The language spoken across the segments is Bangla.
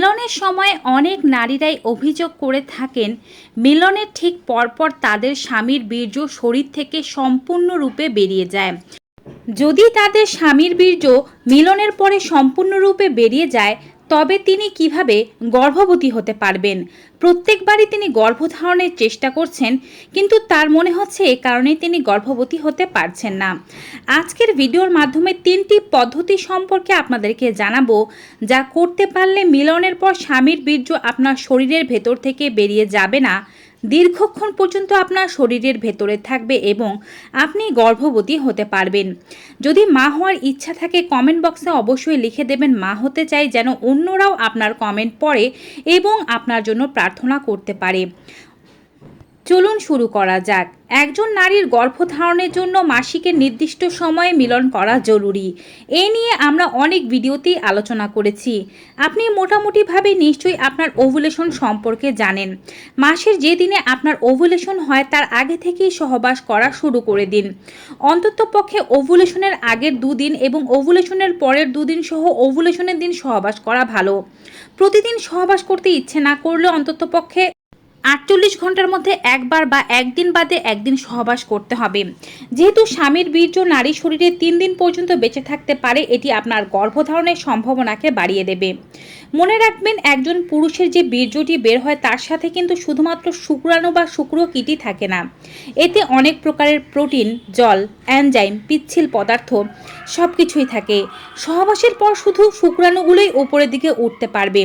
মিলনের সময় অনেক নারীরাই অভিযোগ করে থাকেন মিলনের ঠিক পরপর তাদের স্বামীর বীর্য শরীর থেকে সম্পূর্ণরূপে বেরিয়ে যায়। যদি তাদের স্বামীর বীর্য মিলনের পরে সম্পূর্ণরূপে বেরিয়ে যায় তবে তিনি কিভাবে গর্ভবতী হতে পারবেন। প্রত্যেকবারই তিনি গর্ভধারণের চেষ্টা করছেন, কিন্তু তার মনে হচ্ছে এ কারণে তিনি গর্ভবতী হতে পারছেন না। আজকের ভিডিওর মাধ্যমে 3টি পদ্ধতি সম্পর্কে আপনাদেরকে জানাবো, যা করতে পারলে মিলনের পর স্বামীর বীর্য আপনার শরীরের ভেতর থেকে বেরিয়ে যাবে না, দীর্ঘক্ষণ পর্যন্ত আপনার শরীরের ভেতরে থাকবে এবং আপনি গর্ভবতী হতে পারবেন। যদি মা হওয়ার ইচ্ছা থাকে কমেন্ট বক্সে অবশ্যই লিখে দেবেন মা হতে চাই, যেন অন্যরাও আপনার কমেন্ট পড়ে এবং আপনার জন্য প্রার্থনা করতে পারে। চলুন শুরু করা যাক। একজন নারীর গর্ভধারণের জন্য মাসিকের নির্দিষ্ট সময়ে মিলন করা জরুরি। এ নিয়ে আমরা অনেক ভিডিওতেই আলোচনা করেছি। আপনি মোটামুটিভাবে নিশ্চয়ই আপনার ওভুলেশন সম্পর্কে জানেন। মাসের যে দিনে আপনার ওভুলেশন হয় তার আগে থেকেই সহবাস করা শুরু করে দিন। অন্ততপক্ষে ওভুলেশনের আগের 2 দিন এবং ওভুলেশনের পরের 2 দিন সহ ওভুলেশনের দিন সহবাস করা ভালো। প্রতিদিন সহবাস করতে ইচ্ছে না করলে অন্ততপক্ষে 48 ঘন্টার মধ্যে একবার বা একদিন বাদে একদিন সহবাস করতে হবে। যেহেতু স্বামীর বীর্য নারী শরীরে 3 দিন পর্যন্ত বেঁচে থাকতে পারে, এটি আপনার গর্ভধারণের সম্ভাবনাকে বাড়িয়ে দেবে। মনে রাখবেন, একজন পুরুষের যে বীর্যটি বের হয় তার সাথে কিন্তু শুধুমাত্র শুক্রাণু বা শুক্রকীটই থাকে না। এতে অনেক প্রকারের প্রোটিন, জল, এনজাইম, পিচ্ছিল পদার্থ সব কিছুই থাকে। সহবাসের পর শুধু শুক্রাণুগুলোই উপরের দিকে উঠতে পারবে,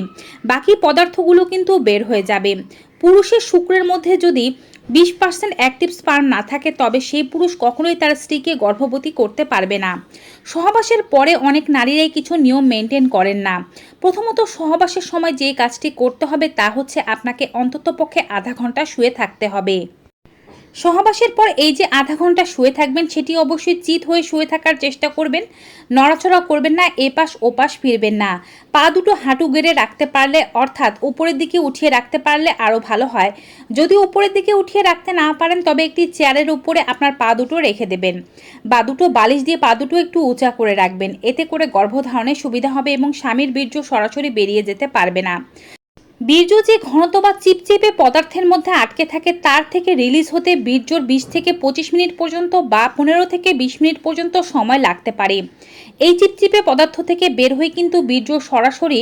বাকি পদার্থগুলো কিন্তু বের হয়ে যাবে। পুরুষের শুক্রের মধ্যে যদি 20% অ্যাক্টিভ স্পার্ম না থাকে তবে সেই পুরুষ কখনোই তার স্ত্রীকে গর্ভবতী করতে পারবে না। সহবাসের পরে অনেক নারীরাই কিছু নিয়ম মেনটেন করেন না। প্রথমত, সহবাসের সময় যে কাজটি করতে হবে তা হচ্ছে আপনাকে অন্ততপক্ষে আধা ঘন্টা শুয়ে থাকতে হবে। সহবাসের পর এই যে আধা ঘন্টা শুয়ে থাকবেন সেটি অবশ্যই চিত হয়ে শুয়ে থাকার চেষ্টা করবেন। নড়াচড়া করবেন না, এপাশ ওপাশ ফিরবেন না। পা দুটো হাঁটু গেড়ে রাখতে পারলে, অর্থাৎ উপরের দিকে উঠিয়ে রাখতে পারলে আরও ভালো হয়। যদি উপরের দিকে উঠিয়ে রাখতে না পারেন তবে একটি চেয়ারের উপরে আপনার পা দুটো রেখে দেবেন বা দুটো বালিশ দিয়ে পা দুটো একটু উঁচা করে রাখবেন। এতে করে গর্ভধারণে সুবিধা হবে এবং স্বামীর বীর্য সরাসরি বেরিয়ে যেতে পারবে না। বীর্য যে ঘনত্ব বা চিপচিপে পদার্থের মধ্যে আটকে থাকে তার থেকে রিলিজ হতে বীর্যর 20 থেকে 25 মিনিট পর্যন্ত বা 15 থেকে 20 মিনিট পর্যন্ত সময় লাগতে পারে। এই চিপচিপে পদার্থ থেকে বের হয়ে কিন্তু বীর্য সরাসরি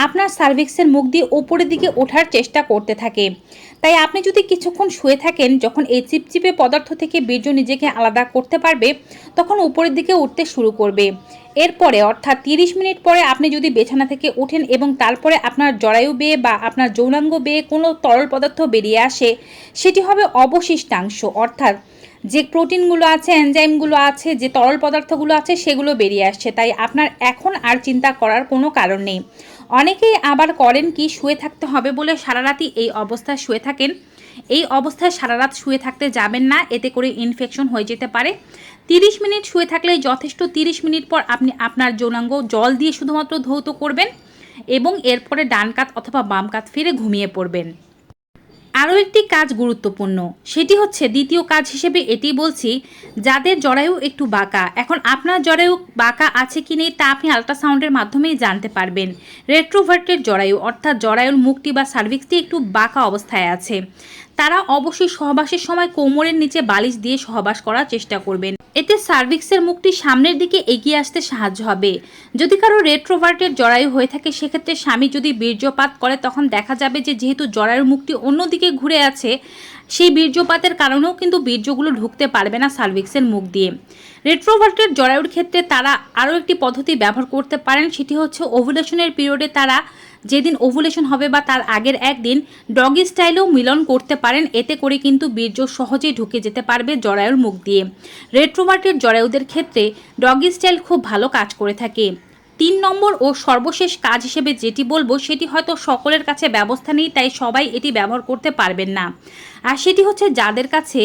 আপনার সার্ভিক্সের মুখ দিয়ে উপরের দিকে ওঠার চেষ্টা করতে থাকে। তাই আপনি যদি কিছুক্ষণ শুয়ে থাকেন, যখন এই চিপচিপে পদার্থ থেকে বীর্য নিজেকে আলাদা করতে পারবে তখন উপরের দিকে উঠতে শুরু করবে। এরপরে অর্থাৎ 30 মিনিট পরে আপনি যদি বিছানা থেকে ওঠেন এবং তারপরে আপনার জরায়ু বেয়ে বা আপনার যৌনাঙ্গ বেয়ে কোনো তরল পদার্থ বেরিয়ে আসে, সেটি হবে অবশিষ্টাংশ, অর্থাৎ যে প্রোটিনগুলো আছে, এনজাইমগুলো আছে, যে তরল পদার্থগুলো আছে সেগুলো বেরিয়ে আসছে। তাই আপনার এখন আর চিন্তা করার কোনো কারণ নেই। অনেকেই আবার করেন কি, শুয়ে থাকতে হবে বলে সারা রাতই এই অবস্থায় শুয়ে থাকেন। এই অবস্থায় সারা রাত শুয়ে থাকতে যাবেন না, এতে করে ইনফেকশন হয়ে যেতে পারে। 30 মিনিট শুয়ে থাকলেই যথেষ্ট। 30 মিনিট পর আপনি আপনার যৌনাঙ্গ জল দিয়ে শুধুমাত্র ধৌত করবেন এবং এরপরে ডান কাত অথবা বাম কাত ফিরে ঘুমিয়ে পড়বেন। আরও একটি কাজ গুরুত্বপূর্ণ, সেটি হচ্ছে দ্বিতীয় কাজ হিসেবে এটি বলছি, যাদের জরায়ু একটু বাঁকা। এখন আপনার জরায়ু বাঁকা আছে কি নেই তা আপনি আল্ট্রাসাউন্ডের মাধ্যমেই জানতে পারবেন। রেট্রোভার্টেড জরায়ু, অর্থাৎ জরায়ুর মুখটি বা সার্ভিক্সটি একটু বাঁকা অবস্থায় আছে, তারা অবশ্যই সহবাসের সময় কোমরের নিচে বালিশ দিয়ে সহবাস করার চেষ্টা করবেন। এতে সার্ভিক্সের মুখটি সামনের দিকে এগিয়ে আসতে সাহায্য হবে। যদি কারো রেট্রোভার্টেড জরায়ু হয়ে থাকে সেক্ষেত্রে স্বামী যদি বীর্যপাত করে তখন দেখা যাবে যে যেহেতু জরায়ুর মুখটি অন্যদিকে ঘুরে আছে, সেই বীর্যপাতের কারণেও কিন্তু বীর্যগুলো ঢুকতে পারবে না সার্ভিক্সের মুখ দিয়ে। রেট্রোভার্টেড জরায়ুর ক্ষেত্রে তারা আরও একটি পদ্ধতি ব্যবহার করতে পারেন, সেটি হচ্ছে ওভুলেশনের পিরিয়ডে তারা যেদিন ওভুলেশন হবে বা তার আগের একদিন ডগি স্টাইলেও মিলন করতে পারেন। এতে করে কিন্তু বীর্য সহজেই ঢুকে যেতে পারবে জরায়ুর মুখ দিয়ে। রেট্রোভার্টেড জরায়ুদের ক্ষেত্রে ডগি স্টাইল খুব ভালো কাজ করে থাকে। 3 নম্বর ও সর্বশেষ কাজ হিসেবে যেটি বলবো সেটি হয়তো সকলের কাছে ব্যবস্থা নেই, তাই সবাই এটি ব্যবহার করতে পারবেন না। আর সেটি হচ্ছে যাদের কাছে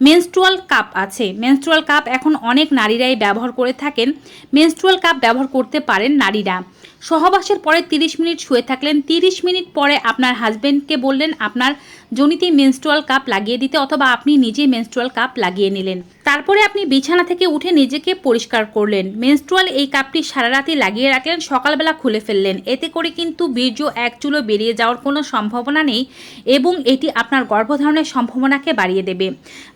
মেনস্ট্রুয়াল কাপ আছে। মেনস্ট্রুয়াল কাপ এখন অনেক নারীরাই ব্যবহার করে থাকেন। মেনস্ট্রুয়াল কাপ ব্যবহার করতে পারেন নারীরা। সহবাসের পরে 30 মিনিট শুয়ে থাকলেন, 30 মিনিট পরে আপনার হাজব্যান্ডকে বললেন আপনার যোনিতে মেনস্ট্রুয়াল কাপ লাগিয়ে দিতে, অথবা আপনি নিজেই মেনস্ট্রুয়াল কাপ লাগিয়ে নিলেন। তারপরে আপনি বিছানা থেকে উঠে নিজেকে পরিষ্কার করলেন, মেনস্ট্রুয়াল এই কাপটি সারা রাতই লাগিয়ে রাখলেন, সকালবেলা খুলে ফেললেন। এতে করে কিন্তু বীর্য এক চুলো বেরিয়ে যাওয়ার কোনো সম্ভাবনা নেই এবং এটি আপনার গর্ভধারণের সম্ভাবনাকে বাড়িয়ে দেবে।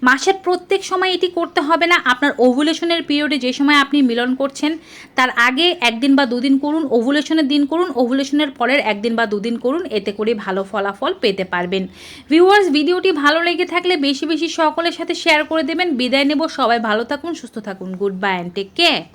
মাসের প্রত্যেক সময় এটি করতে হবে না। আপনার ওভুলেশনের পিরিয়ডে যে সময় আপনি মিলন করছেন তার আগে 1 দিন বা 2 দিন করুন, ওভুলেশনের দিন করুন, ওভুলেশনের পরের 1 দিন বা 2 দিন করুন, এতে করে ভালো ফলাফল পেতে পারবেন। ভিউয়ার্স, ভিডিওটি ভালো লেগে থাকলে বেশি বেশি সকলের সাথে শেয়ার করে দেবেন। বিদায় নেব, সবাই ভালো থাকুন, সুস্থ থাকুন। Goodbye and take care.